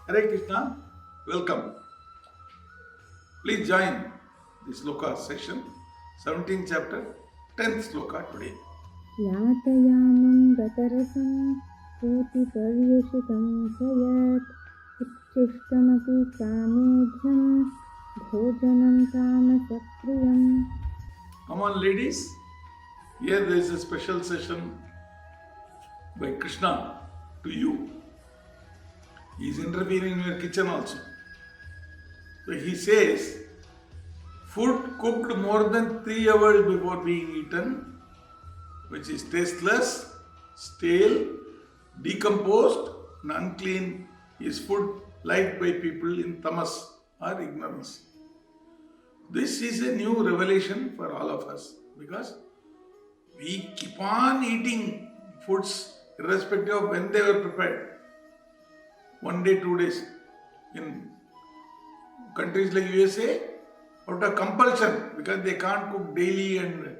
Hare Krishna, welcome. Please join this sloka session, 17th chapter, 10th sloka today. यातयामं गतरसं पूतिपर्युषितं च यत् उच्छिष्टमपि कामेभ्यं भोजनं तामसप्रियम्. Come on, ladies. Here there is a special session by Krishna to you. He is interfering in your kitchen also. So he says, food cooked more than 3 hours before being eaten, which is tasteless, stale, decomposed, and unclean, is food liked by people in tamas or ignorance. This is a new revelation for all of us because we keep on eating foods irrespective of when they were prepared. 1 day, 2 days. In countries like USA, out of compulsion, because they can't cook daily and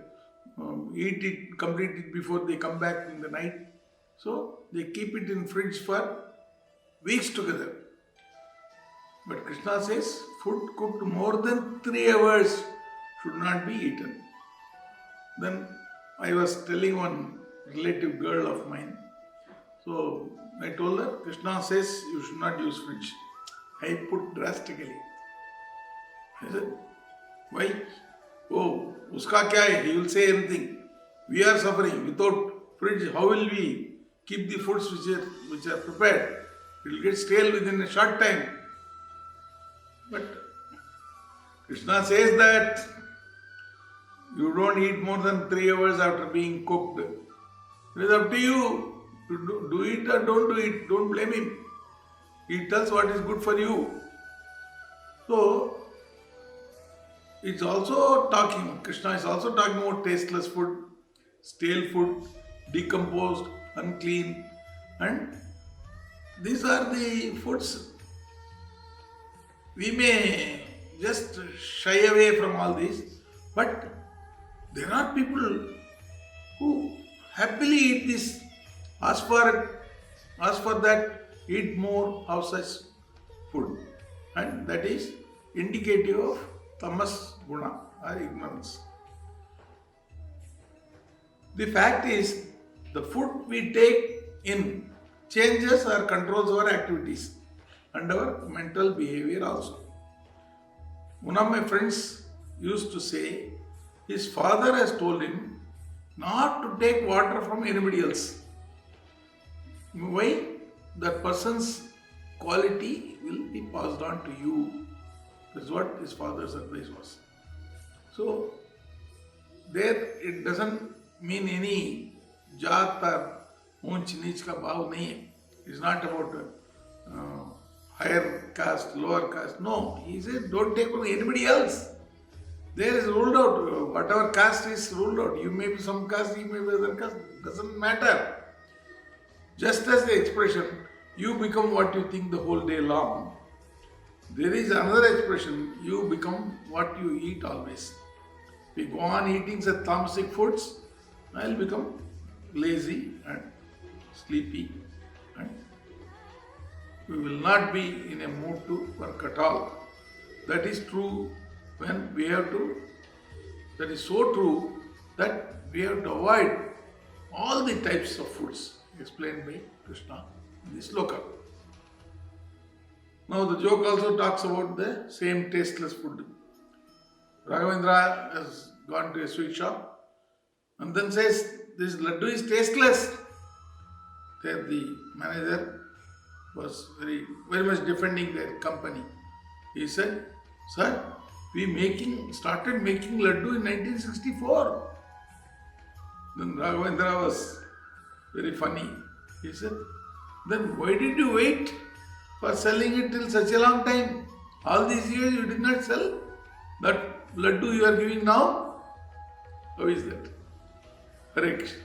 eat it, complete it before they come back in the night. So they keep it in fridge for weeks together. But Krishna says food cooked more than 3 hours should not be eaten. Then I was telling one relative girl of mine. So I told her, Krishna says you should not use fridge. I put drastically. I said, why? Oh, uska kya hai? He will say anything. We are suffering. Without fridge, how will we keep the foods which are prepared? It will get stale within a short time. But Krishna says that you don't eat more than 3 hours after being cooked. It is up to you to do it or don't do it. Don't blame him. He tells what is good for you. So, it's also talking, Krishna is also talking about tasteless food, stale food, decomposed, unclean, and these are the foods. We may just shy away from all these, but there are people who happily eat this, ask for that, eat more of such food, and that is indicative of tamas guna or ignorance. The fact is, the food we take in changes or controls our activities and our mental behavior also. One of my friends used to say his father has told him not to take water from anybody else. Why? That person's quality will be passed on to you. That's what his father's advice was. So, there it doesn't mean any जात or ऊंच नीच का भाव नहीं है. It's not about higher caste, lower caste. No, he said don't take from anybody else. There is ruled out. Whatever caste is ruled out. You may be some caste, you may be other caste. Doesn't matter. Just as the expression, you become what you think the whole day long. There is another expression, you become what you eat always. If you go on eating such tamasic foods, I'll become lazy and sleepy and we will not be in a mood to work at all. That is true when we have to, that is so true that we have to avoid all the types of foods explained by Krishna in this sloka. Now the joke also talks about the same tasteless food. Raghavendra has gone to a sweet shop and then says, this laddu is tasteless. There the manager was very much defending their company. He said, sir, we started making laddu in 1964. Then Raghavendra was very funny. He said, then why did you wait for selling it till such a long time? All these years you did not sell that laddu you are giving now? How is that? Hare Krishna.